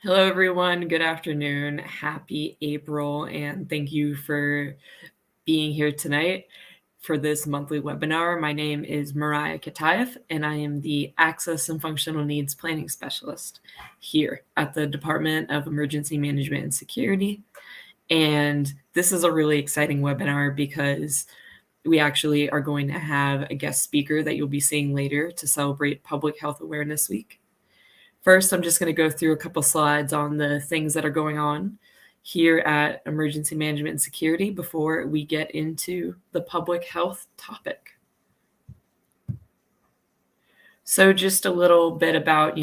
Hello, everyone. Good afternoon. Happy April, and thank you for being here tonight for this monthly webinar. My name is Mariah Katayev, and I am the Access and Functional Needs Planning Specialist here at the Department of Emergency Management and Security. And this is a really exciting webinar because we actually are going to have a guest speaker that you'll be seeing later to celebrate Public Health Awareness Week. First, I'm just going to go through a couple slides on the things that are going on here at Emergency Management and Security before we get into the public health topic. So just a little bit about,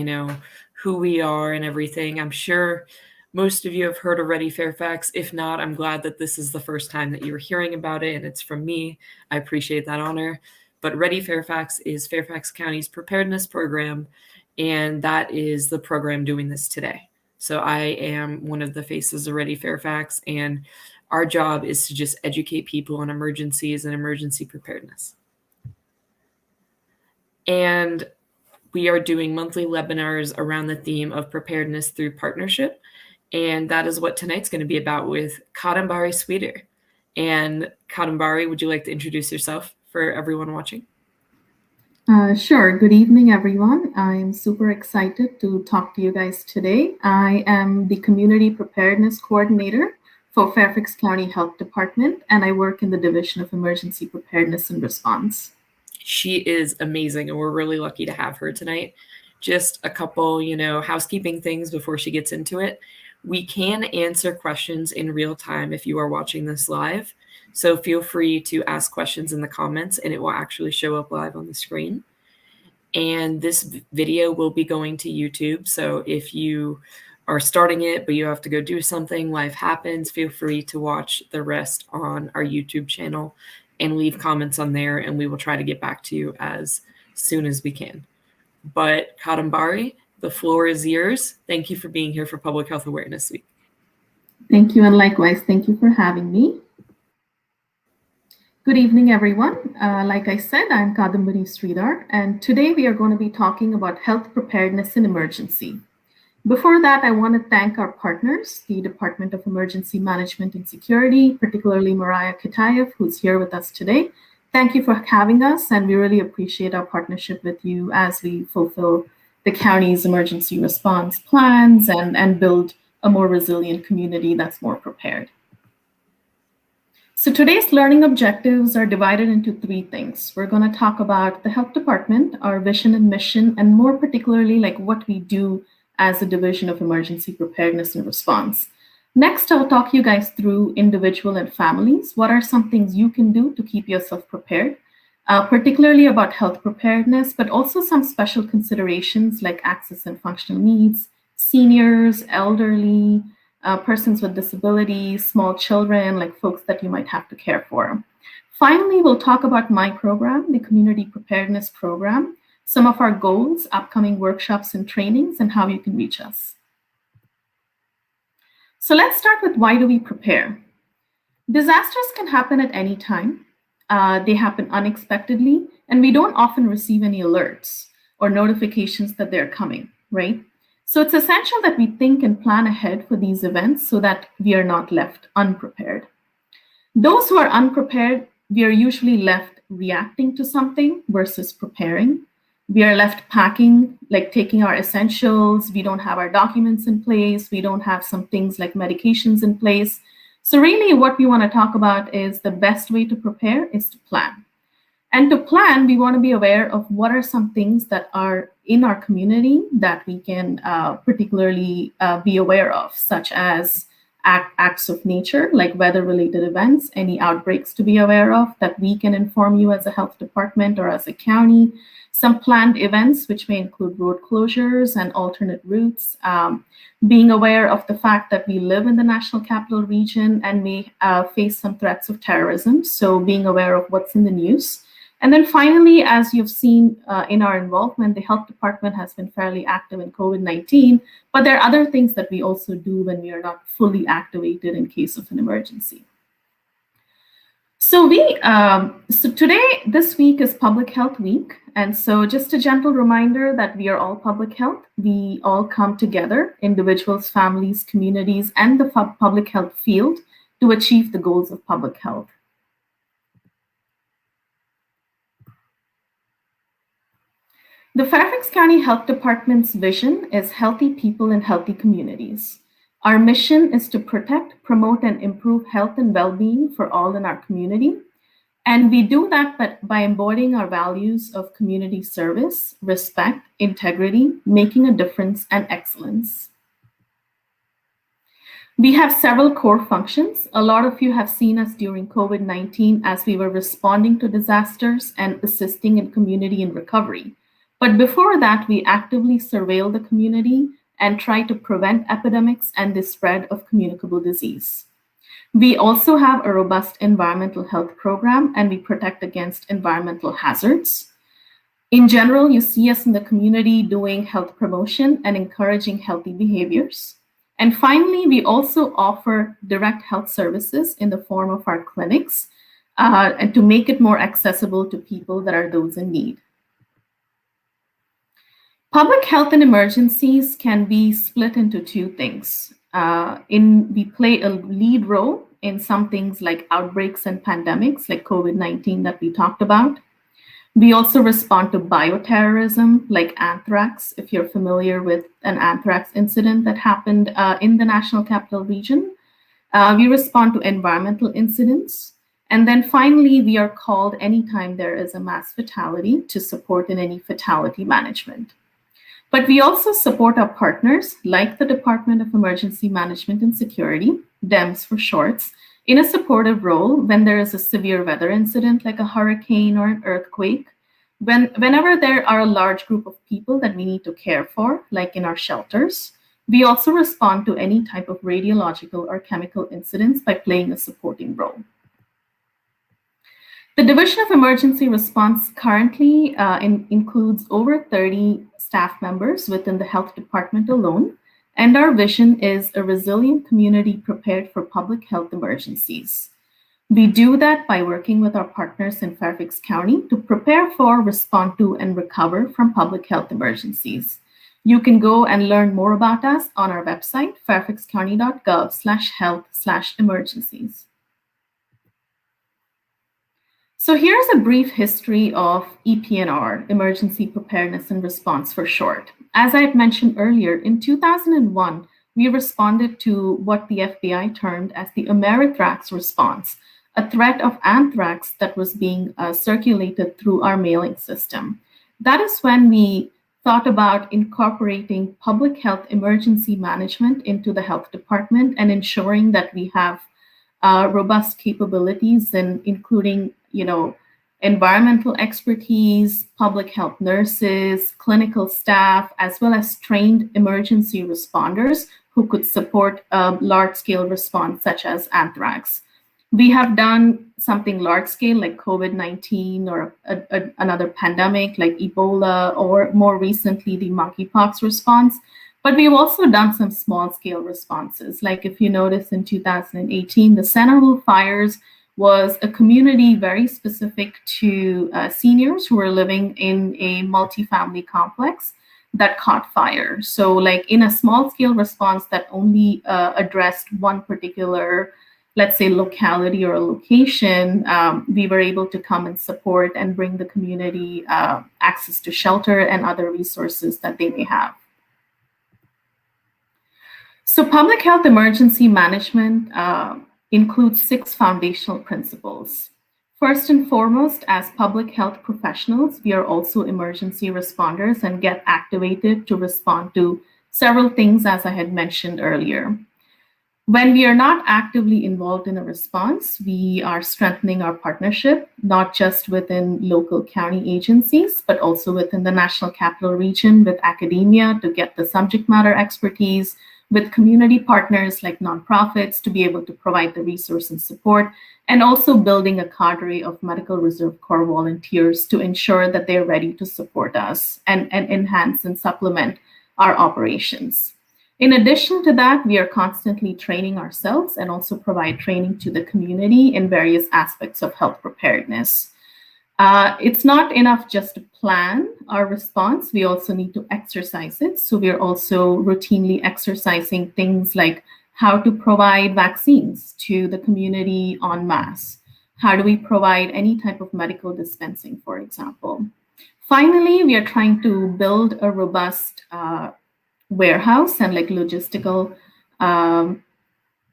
who we are and everything. I'm sure most of you have heard of Ready Fairfax. If not, I'm glad that this is the first time that you are hearing about it and it's from me. I appreciate that honor. But Ready Fairfax is Fairfax County's preparedness program, and that is the program doing this today. So I am one of the faces of Ready Fairfax, and our job is to just educate people on emergencies and emergency preparedness. And we are doing monthly webinars around the theme of preparedness through partnership. And that is what tonight's going to be about with Kadambari Sweeter. And Kadambari, would you like to introduce yourself for everyone watching? Sure. Good evening, everyone. I'm super excited to talk to you guys today. I am the Community Preparedness Coordinator for Fairfax County Health Department, and I work in the Division of Emergency Preparedness and Response. She is amazing, and we're really lucky to have her tonight. Just a couple, housekeeping things before she gets into it. We can answer questions in real time if you are watching this live. So feel free to ask questions in the comments and it will actually show up live on the screen. And this video will be going to YouTube. So if you are starting it, but you have to go do something, life happens, feel free to watch the rest on our YouTube channel and leave comments on there, and we will try to get back to you as soon as we can. But Kadambari, the floor is yours. Thank you for being here for Public Health Awareness Week. Thank you, and likewise, thank you for having me. Good evening, everyone. Like I said, I'm Kadambari Sridhar, and today we are going to be talking about health preparedness in emergency. Before that, I want to thank our partners, the Department of Emergency Management and Security, particularly Mariah Katayev, who's here with us today. Thank you for having us, and we really appreciate our partnership with you as we fulfill the county's emergency response plans and build a more resilient community that's more prepared. So today's learning objectives are divided into three things. We're going to talk about the health department, our vision and mission, and more particularly like what we do as a division of emergency preparedness and response. Next, I'll talk you guys through individual and families. What are some things you can do to keep yourself prepared, particularly about health preparedness, but also some special considerations like access and functional needs, seniors, elderly, persons with disabilities, small children, like folks that you might have to care for. Finally, we'll talk about my program, the Community Preparedness Program, some of our goals, upcoming workshops and trainings, and how you can reach us. So let's start with why do we prepare? Disasters can happen at any time. They happen unexpectedly, and we don't often receive any alerts or notifications that they're coming, right? So it's essential that we think and plan ahead for these events so that we are not left unprepared. Those who are unprepared, we are usually left reacting to something versus preparing. We are left packing, like taking our essentials. We don't have our documents in place. We don't have some things like medications in place. So really what we want to talk about is the best way to prepare is to plan. And to plan, we want to be aware of what are some things that are in our community that we can particularly be aware of, such as acts of nature, like weather-related events, any outbreaks to be aware of that we can inform you as a health department or as a county, some planned events, which may include road closures and alternate routes, being aware of the fact that we live in the National Capital Region and may face some threats of terrorism, so being aware of what's in the news. And then finally, as you've seen in our involvement, the health department has been fairly active in COVID-19, but there are other things that we also do when we are not fully activated in case of an emergency. So today, this week is Public Health Week. And so just a gentle reminder that we are all public health. We all come together, individuals, families, communities, and the public health field to achieve the goals of public health. The Fairfax County Health Department's vision is healthy people in healthy communities. Our mission is to protect, promote, and improve health and well-being for all in our community. And we do that by embodying our values of community service, respect, integrity, making a difference, and excellence. We have several core functions. A lot of you have seen us during COVID-19 as we were responding to disasters and assisting in community and recovery. But before that, we actively surveil the community and try to prevent epidemics and the spread of communicable disease. We also have a robust environmental health program, and we protect against environmental hazards. In general, you see us in the community doing health promotion and encouraging healthy behaviors. And finally, we also offer direct health services in the form of our clinics and to make it more accessible to people that are those in need. Public health and emergencies can be split into two things. We play a lead role in some things like outbreaks and pandemics, like COVID-19 that we talked about. We also respond to bioterrorism, like anthrax, if you're familiar with an anthrax incident that happened in the National Capital Region. We respond to environmental incidents. And then finally, we are called anytime there is a mass fatality to support in any fatality management. But we also support our partners, like the Department of Emergency Management and Security, DEMS for shorts, in a supportive role when there is a severe weather incident like a hurricane or an earthquake. Whenever there are a large group of people that we need to care for, like in our shelters, we also respond to any type of radiological or chemical incidents by playing a supporting role. The Division of Emergency Response currently includes over 30 staff members within the health department alone, and our vision is a resilient community prepared for public health emergencies. We do that by working with our partners in Fairfax County to prepare for, respond to, and recover from public health emergencies. You can go and learn more about us on our website, fairfaxcounty.gov/health/emergencies. So here's a brief history of EPNR, Emergency Preparedness and Response for short. As I had mentioned earlier, in 2001, we responded to what the FBI termed as the Amerithrax response, a threat of anthrax that was being circulated through our mailing system. That is when we thought about incorporating public health emergency management into the health department and ensuring that we have robust capabilities, including environmental expertise, public health nurses, clinical staff, as well as trained emergency responders who could support a large-scale response such as anthrax. We have done something large-scale like COVID-19 or another pandemic like Ebola, or more recently the monkeypox response. But we've also done some small-scale responses. Like if you notice in 2018, the Centerville fires was a community very specific to seniors who were living in a multifamily complex that caught fire. So like in a small-scale response that only addressed one particular, let's say, locality or a location, we were able to come and support and bring the community access to shelter and other resources that they may have. So public health emergency management includes 6 foundational principles. First and foremost, as public health professionals, we are also emergency responders and get activated to respond to several things, as I had mentioned earlier. When we are not actively involved in a response, we are strengthening our partnership, not just within local county agencies, but also within the National Capital Region with academia to get the subject matter expertise, with community partners like nonprofits to be able to provide the resource and support, and also building a cadre of Medical Reserve Corps volunteers to ensure that they're ready to support us and enhance and supplement our operations. In addition to that, we are constantly training ourselves and also provide training to the community in various aspects of health preparedness. It's not enough just to plan our response. We also need to exercise it. So we're also routinely exercising things like how to provide vaccines to the community en masse. How do we provide any type of medical dispensing, for example? Finally, we are trying to build a robust warehouse and like logistical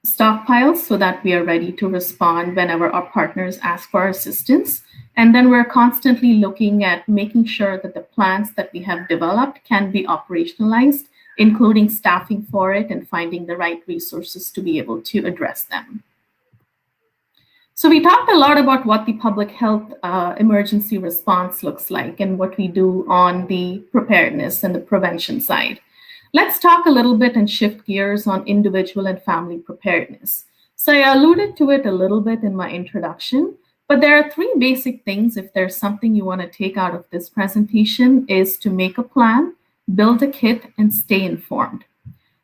stockpiles so that we are ready to respond whenever our partners ask for assistance. And then we're constantly looking at making sure that the plans that we have developed can be operationalized, including staffing for it and finding the right resources to be able to address them. So we talked a lot about what the public health emergency response looks like and what we do on the preparedness and the prevention side. Let's talk a little bit and shift gears on individual and family preparedness. So I alluded to it a little bit in my introduction, but there are three basic things if there's something you want to take out of this presentation is to make a plan, build a kit, and stay informed.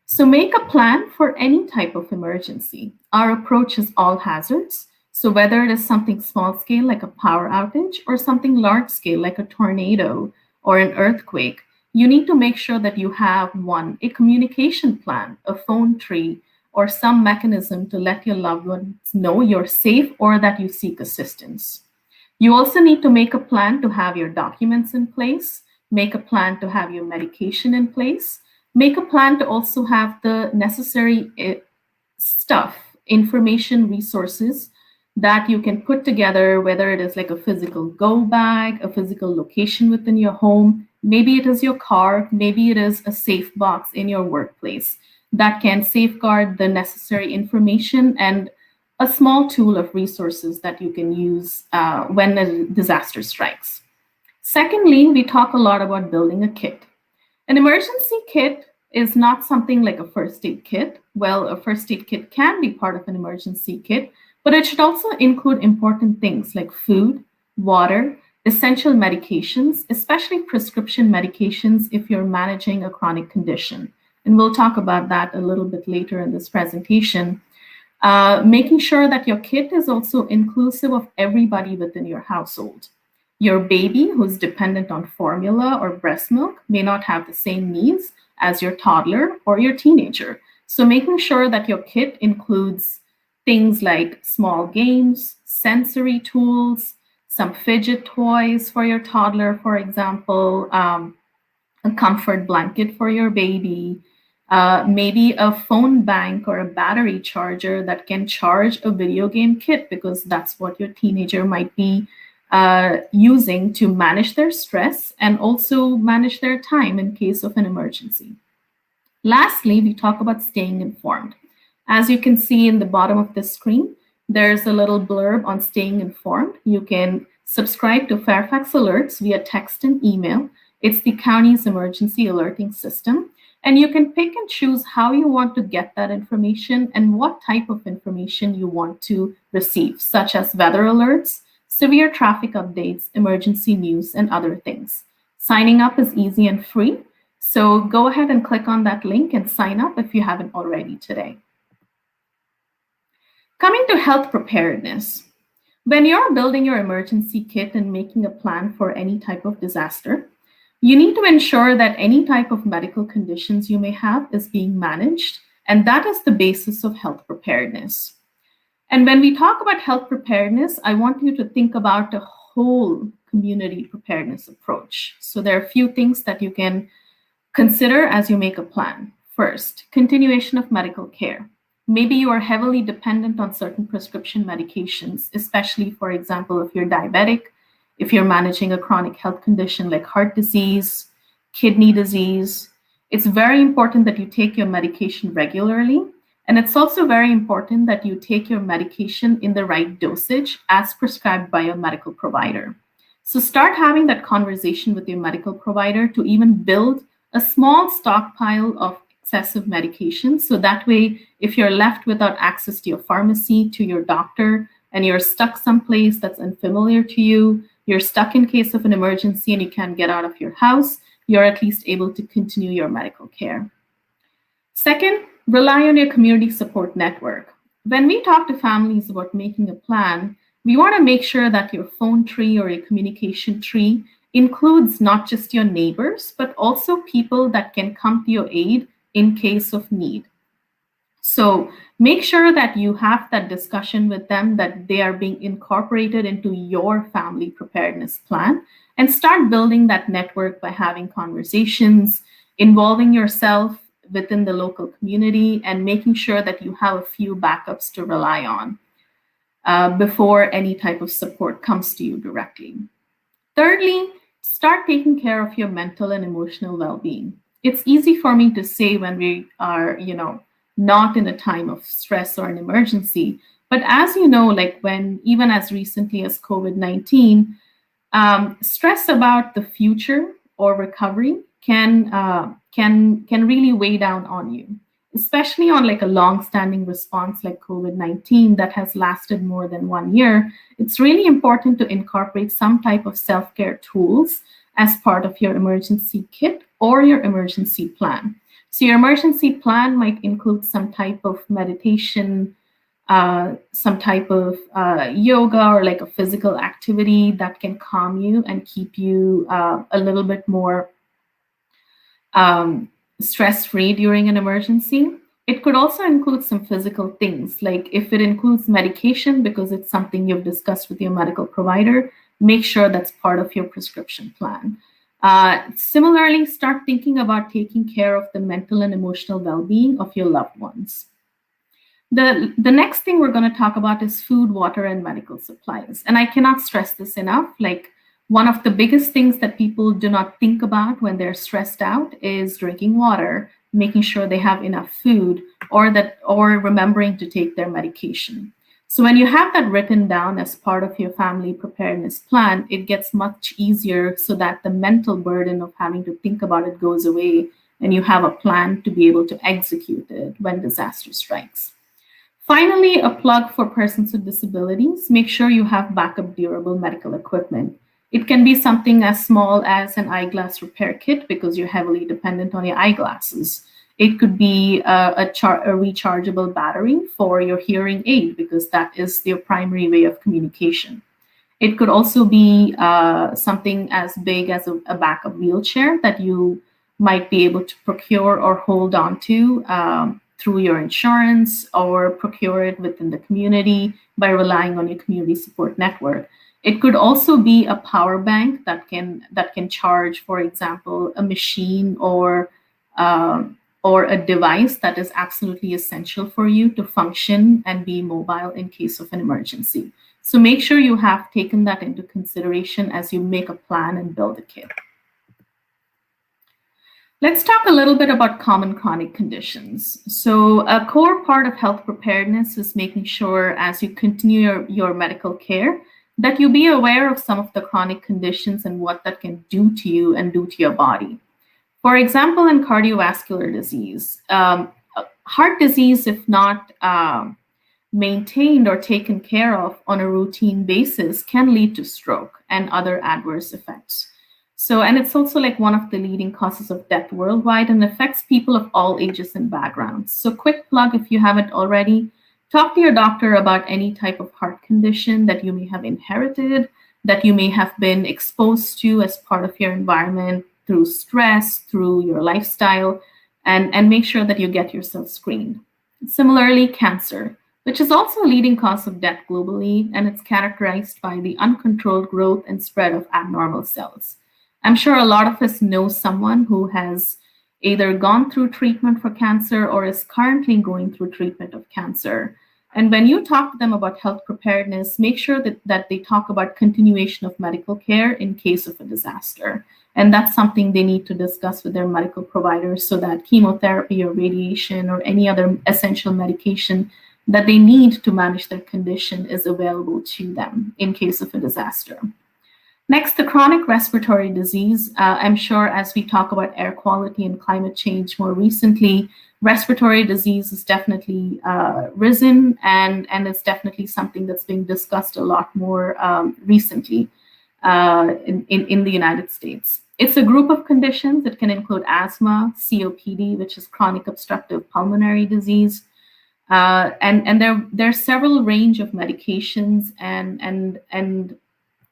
So make a plan for any type of emergency. Our approach is all hazards. So whether it is something small scale like a power outage or something large scale like a tornado or an earthquake, you need to make sure that you have a communication plan, a phone tree, or some mechanism to let your loved ones know you're safe or that you seek assistance. You also need to make a plan to have your documents in place, make a plan to have your medication in place, make a plan to also have the necessary stuff, information, resources that you can put together, whether it is like a physical go bag, a physical location within your home, maybe it is your car, maybe it is a safe box in your workplace that can safeguard the necessary information and a small tool of resources that you can use when a disaster strikes. Secondly, we talk a lot about building a kit. An emergency kit is not something like a first aid kit. Well, a first aid kit can be part of an emergency kit, but it should also include important things like food, water, essential medications, especially prescription medications if you're managing a chronic condition. And we'll talk about that a little bit later in this presentation. Making sure that your kit is also inclusive of everybody within your household. Your baby who's dependent on formula or breast milk may not have the same needs as your toddler or your teenager. So making sure that your kit includes things like small games, sensory tools, some fidget toys for your toddler, for example, a comfort blanket for your baby, maybe a phone bank or a battery charger that can charge a video game kit because that's what your teenager might be using to manage their stress and also manage their time in case of an emergency. Lastly, we talk about staying informed. As you can see in the bottom of the screen, there's a little blurb on staying informed. You can subscribe to Fairfax Alerts via text and email. It's the county's emergency alerting system. And you can pick and choose how you want to get that information and what type of information you want to receive, such as weather alerts, severe traffic updates, emergency news, and other things. Signing up is easy and free. So go ahead and click on that link and sign up if you haven't already today. Coming to health preparedness. When you're building your emergency kit and making a plan for any type of disaster, you need to ensure that any type of medical conditions you may have is being managed, and that is the basis of health preparedness. And when we talk about health preparedness, I want you to think about a whole community preparedness approach. So there are a few things that you can consider as you make a plan. First, continuation of medical care. Maybe you are heavily dependent on certain prescription medications, especially, for example, if you're diabetic, if you're managing a chronic health condition like heart disease, kidney disease. It's very important that you take your medication regularly. And it's also very important that you take your medication in the right dosage as prescribed by a medical provider. So start having that conversation with your medical provider to even build a small stockpile of excessive medication. So that way, if you're left without access to your pharmacy, to your doctor, and you're stuck someplace that's unfamiliar to you, you're stuck in case of an emergency and you can't get out of your house, you're at least able to continue your medical care. Second, rely on your community support network. When we talk to families about making a plan, we want to make sure that your phone tree or your communication tree includes not just your neighbors, but also people that can come to your aid in case of need. So make sure that you have that discussion with them, that they are being incorporated into your family preparedness plan, and start building that network by having conversations, involving yourself within the local community, and making sure that you have a few backups to rely on before any type of support comes to you directly. Thirdly, start taking care of your mental and emotional well-being. It's easy for me to say when we are, not in a time of stress or an emergency, but as you know, like when even as recently as COVID-19, stress about the future or recovery can really weigh down on you, especially on like a long-standing response like COVID-19 that has lasted more than 1 year. It's really important to incorporate some type of self-care tools as part of your emergency kit or your emergency plan. So your emergency plan might include some type of meditation, some type of yoga, or like a physical activity that can calm you and keep you a little bit more stress-free during an emergency. It could also include some physical things, like if it includes medication because it's something you've discussed with your medical provider, make sure that's part of your prescription plan. Similarly, start thinking about taking care of the mental and emotional well-being of your loved ones. The next thing we're going to talk about is food, water, and medical supplies. And I cannot stress this enough. Like, one of the biggest things that people do not think about when they're stressed out is drinking water, making sure they have enough food, or remembering to take their medication. So when you have that written down as part of your family preparedness plan, it gets much easier so that the mental burden of having to think about it goes away and you have a plan to be able to execute it when disaster strikes. Finally, a plug for persons with disabilities. Make sure you have backup durable medical equipment. It can be something as small as an eyeglass repair kit because you're heavily dependent on your eyeglasses. It could be a rechargeable battery for your hearing aid because that is your primary way of communication. It could also be something as big as a backup wheelchair that you might be able to procure or hold on to through your insurance, or procure it within the community by relying on your community support network. It could also be a power bank that can charge, for example, a machine or a device that is absolutely essential for you to function and be mobile in case of an emergency. So make sure you have taken that into consideration as you make a plan and build a kit. Let's talk a little bit about common chronic conditions. So a core part of health preparedness is making sure as you continue your medical care that you be aware of some of the chronic conditions and what that can do to you and do to your body. For example, in cardiovascular disease, heart disease, if not maintained or taken care of on a routine basis, can lead to stroke and other adverse effects. So, and it's also like one of the leading causes of death worldwide and affects people of all ages and backgrounds. So quick plug, if you haven't already, talk to your doctor about any type of heart condition that you may have inherited, that you may have been exposed to as part of your environment through stress, through your lifestyle, and make sure that you get yourself screened. Similarly, cancer, which is also a leading cause of death globally, and it's characterized by the uncontrolled growth and spread of abnormal cells. I'm sure a lot of us know someone who has either gone through treatment for cancer or is currently going through treatment of cancer. And when you talk to them about health preparedness, make sure that they talk about continuation of medical care in case of a disaster. And that's something they need to discuss with their medical providers so that chemotherapy or radiation or any other essential medication that they need to manage their condition is available to them in case of a disaster. Next, the chronic respiratory disease. I'm sure as we talk about air quality and climate change more recently, respiratory disease has definitely risen, and it's definitely something that's being discussed a lot more recently in the United States. It's a group of conditions. It can include asthma, COPD, which is chronic obstructive pulmonary disease, and there are several range of medications and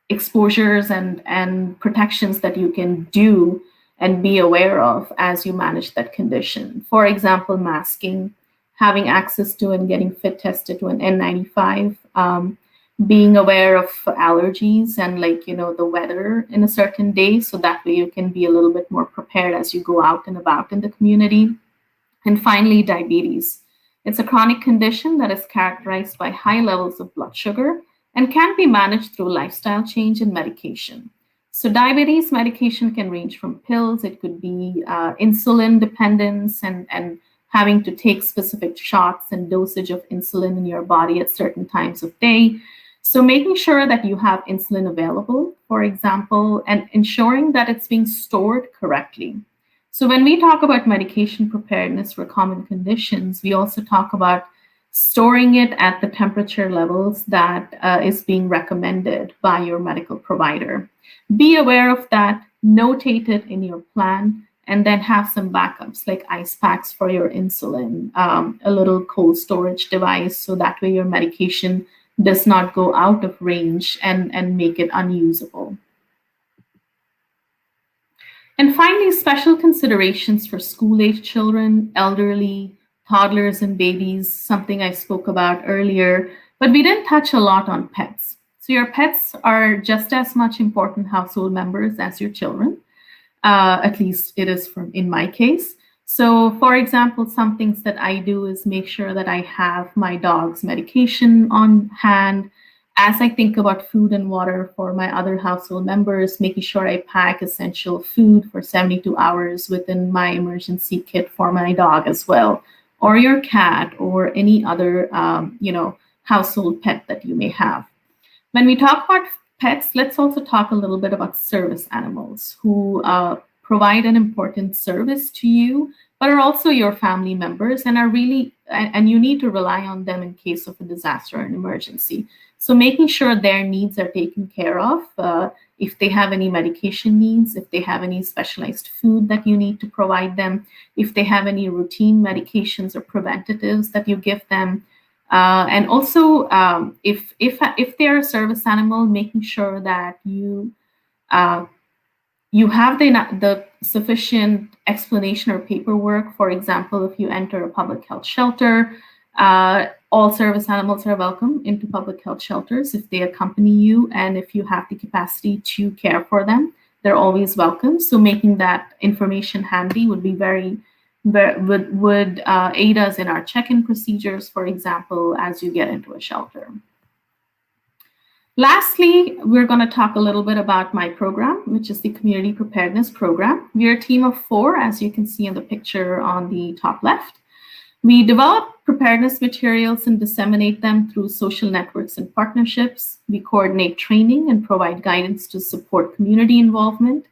exposures and protections that you can do and be aware of as you manage that condition. For example, masking, having access to and getting fit tested to an N95, being aware of allergies and the weather in a certain day, so that way you can be a little bit more prepared as you go out and about in the community. And finally, diabetes. It's a chronic condition that is characterized by high levels of blood sugar and can be managed through lifestyle change and medication. So diabetes medication can range from pills, it could be insulin dependence and having to take specific shots and dosage of insulin in your body at certain times of day. So making sure that you have insulin available, for example, and ensuring that it's being stored correctly. So when we talk about medication preparedness for common conditions, we also talk about storing it at the temperature levels that is being recommended by your medical provider. Be aware of that, notate it in your plan, and then have some backups like ice packs for your insulin, a little cold storage device, so that way your medication does not go out of range and make it unusable. And finally, special considerations for school-age children, elderly, toddlers, and babies, something I spoke about earlier, but we didn't touch a lot on pets. So your pets are just as much important household members as your children. At least it is in my case. So for example, some things that I do is make sure that I have my dog's medication on hand. As I think about food and water for my other household members, making sure I pack essential food for 72 hours within my emergency kit for my dog as well, or your cat, or any other household pet that you may have. When we talk about pets, let's also talk a little bit about service animals who provide an important service to you, but are also your family members and you need to rely on them in case of a disaster or an emergency. So making sure their needs are taken care of, if they have any medication needs, if they have any specialized food that you need to provide them, if they have any routine medications or preventatives that you give them. And also, if they're a service animal, making sure that you have the sufficient explanation or paperwork. For example, if you enter a public health shelter, all service animals are welcome into public health shelters if they accompany you, and if you have the capacity to care for them, they're always welcome. So making that information handy would be would aid us in our check-in procedures, for example, as you get into a shelter. Lastly, we're going to talk a little bit about my program, which is the Community Preparedness Program. We're a team of 4, as you can see in the picture on the top left. We develop preparedness materials and disseminate them through social networks and partnerships. We coordinate training and provide guidance to support community involvement.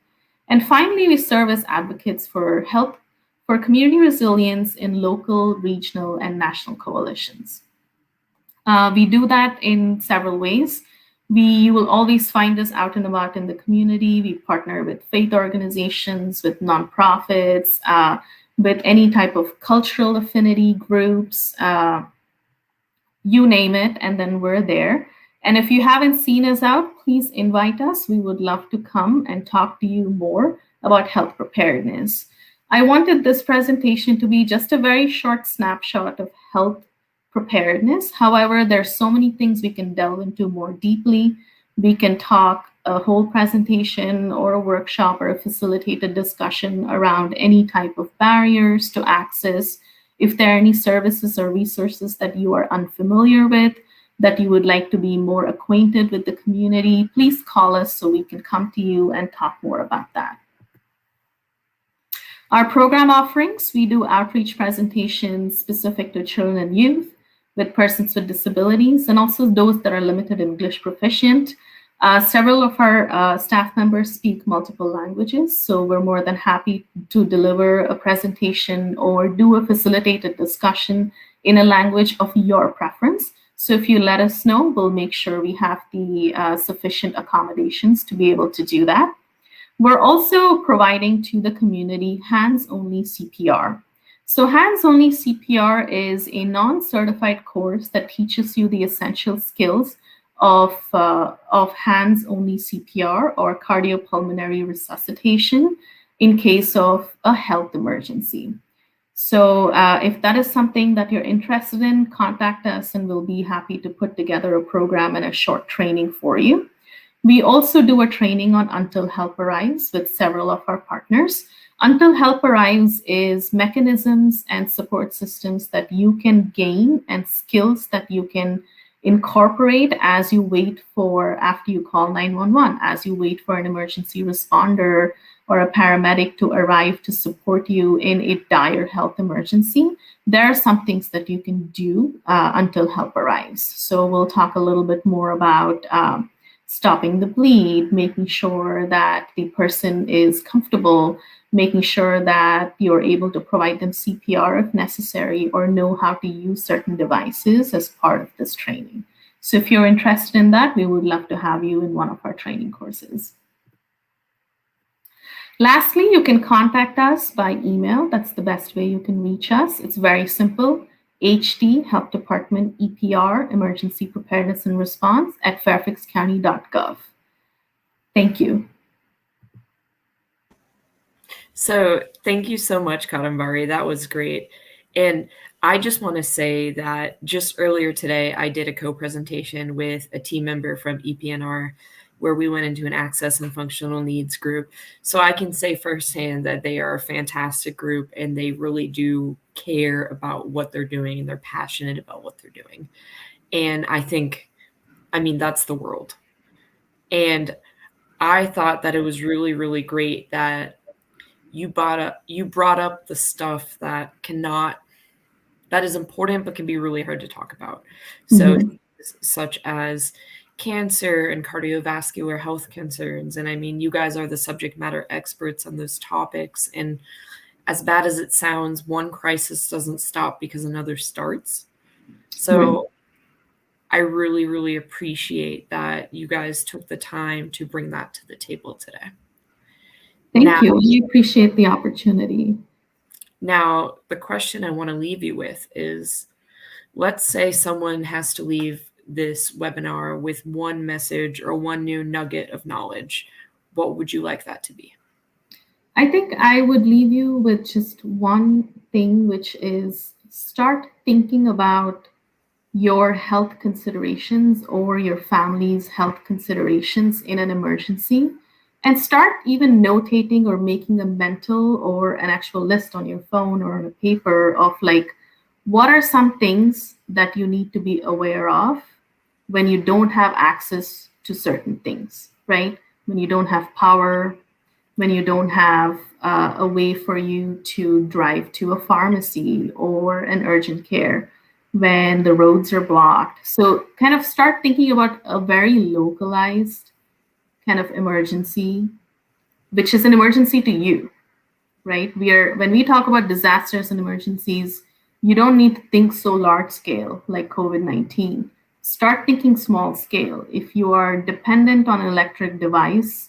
And finally, we serve as advocates for help for community resilience in local, regional, and national coalitions. We do that in several ways. You will always find us out and about in the community. We partner with faith organizations, with nonprofits, with any type of cultural affinity groups, you name it, and then we're there. And if you haven't seen us out, please invite us. We would love to come and talk to you more about health preparedness. I wanted this presentation to be just a very short snapshot of health preparedness. However, there's so many things we can delve into more deeply. We can talk a whole presentation or a workshop or a facilitated discussion around any type of barriers to access. If there are any services or resources that you are unfamiliar with, that you would like to be more acquainted with the community, please call us so we can come to you and talk more about that. Our program offerings, we do outreach presentations specific to children and youth, with persons with disabilities, and also those that are limited English proficient. Several of our staff members speak multiple languages, so we're more than happy to deliver a presentation or do a facilitated discussion in a language of your preference. So if you let us know, we'll make sure we have the sufficient accommodations to be able to do that. We're also providing to the community hands-only CPR. So hands-only CPR is a non-certified course that teaches you the essential skills of hands-only CPR or cardiopulmonary resuscitation in case of a health emergency. So if that is something that you're interested in, contact us and we'll be happy to put together a program and a short training for you. We also do a training on Until Help Arrives with several of our partners. Until Help Arrives is mechanisms and support systems that you can gain and skills that you can incorporate as you wait for, after you call 911, as you wait for an emergency responder or a paramedic to arrive to support you in a dire health emergency. There are some things that you can do until help arrives. So we'll talk a little bit more about stopping the bleed, making sure that the person is comfortable, making sure that you're able to provide them CPR if necessary, or know how to use certain devices as part of this training. So if you're interested in that, we would love to have you in one of our training courses. Lastly, you can contact us by email. That's the best way you can reach us. It's very simple. HD, Health Department, EPR, Emergency Preparedness and Response at fairfaxcounty.gov. Thank you. So thank you so much, Kadambari. That was great. And I just want to say that just earlier today, I did a co-presentation with a team member from EPNR where we went into an access and functional needs group. So I can say firsthand that they are a fantastic group and they really do care about what they're doing and they're passionate about what they're doing. And I think, I mean, that's the world. And I thought that it was really, really great that you brought up the stuff that is important but can be really hard to talk about. So such as cancer and cardiovascular health concerns. And I mean, you guys are the subject matter experts on those topics. And as bad as it sounds, one crisis doesn't stop because another starts. So I really, really appreciate that you guys took the time to bring that to the table today. Thank you. We appreciate the opportunity. Now, the question I want to leave you with is, let's say someone has to leave this webinar with one message or one new nugget of knowledge. What would you like that to be? I think I would leave you with just one thing, which is start thinking about your health considerations or your family's health considerations in an emergency, and start even notating or making a mental or an actual list on your phone or on a paper of like, what are some things that you need to be aware of when you don't have access to certain things, right? When you don't have power, when you don't have a way for you to drive to a pharmacy or an urgent care, when the roads are blocked. So kind of start thinking about a very localized kind of emergency, which is an emergency to you, right? When we talk about disasters and emergencies, you don't need to think so large scale like COVID-19. Start thinking small scale. If you are dependent on an electric device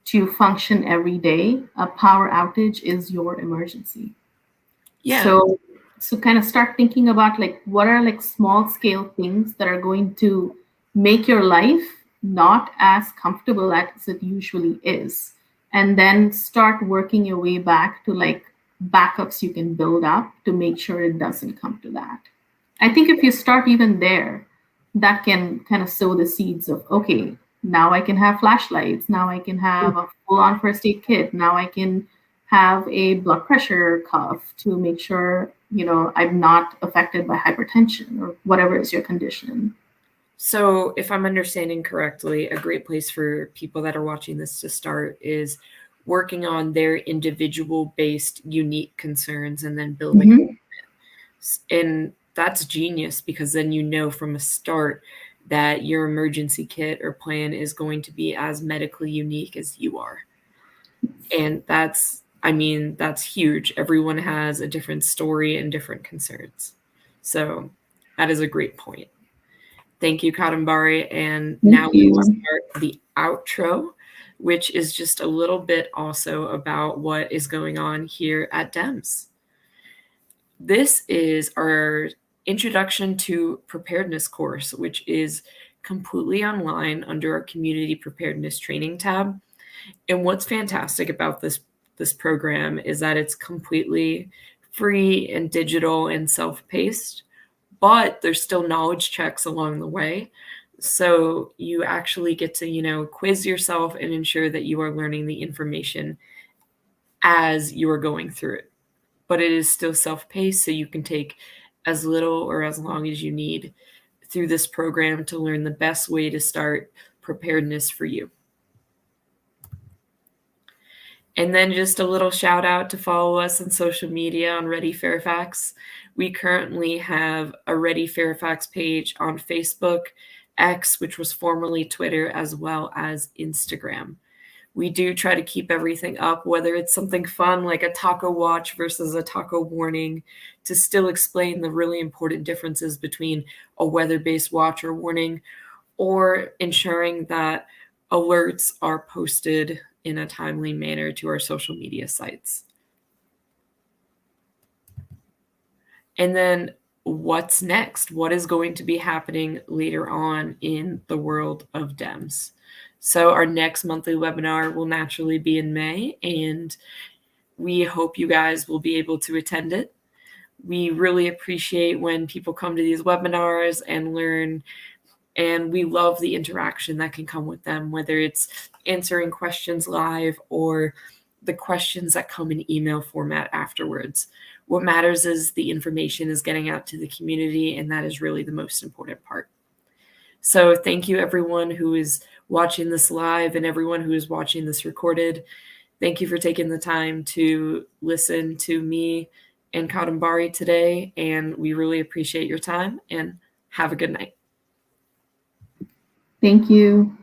to function every day, a power outage is your emergency. Yeah. So kind of start thinking about like, what are like small scale things that are going to make your life not as comfortable as it usually is. And then start working your way back to like backups you can build up to make sure it doesn't come to that. I think if you start even there, that can kind of sow the seeds of, okay, now I can have flashlights. Now I can have a full-on first aid kit. Now I can have a blood pressure cuff to make sure, you know, I'm not affected by hypertension or whatever is your condition. So if I'm understanding correctly, a great place for people that are watching this to start is working on their individual based unique concerns and then building. And that's genius, because then you know from a start that your emergency kit or plan is going to be as medically unique as you are. And that's huge. Everyone has a different story and different concerns. So that is a great point. Thank you, Kadambari. And now we will start the outro. which is just a little bit also about what is going on here at DEMS. This is our Introduction to Preparedness course, which is completely online under our Community Preparedness Training tab. And what's fantastic about this program is that it's completely free and digital and self-paced, but there's still knowledge checks along the way. So you actually get to, quiz yourself and ensure that you are learning the information as you are going through it. But it is still self-paced, so you can take as little or as long as you need through this program to learn the best way to start preparedness for you. And then just a little shout out to follow us on social media on Ready Fairfax. We currently have a Ready Fairfax page on Facebook, X, which was formerly Twitter, as well as Instagram. We do try to keep everything up, whether it's something fun like a taco watch versus a taco warning, to still explain the really important differences between a weather-based watch or warning, or ensuring that alerts are posted in a timely manner to our social media sites. And then what's next? What is going to be happening later on in the world of DEMS? So our next monthly webinar will naturally be in May, and we hope you guys will be able to attend it. We really appreciate when people come to these webinars and learn, and we love the interaction that can come with them, whether it's answering questions live or the questions that come in email format afterwards. What matters is the information is getting out to the community, and that is really the most important part. So thank you everyone who is watching this live and everyone who is watching this recorded. Thank you for taking the time to listen to me and Kadambari today, and we really appreciate your time, and have a good night. Thank you.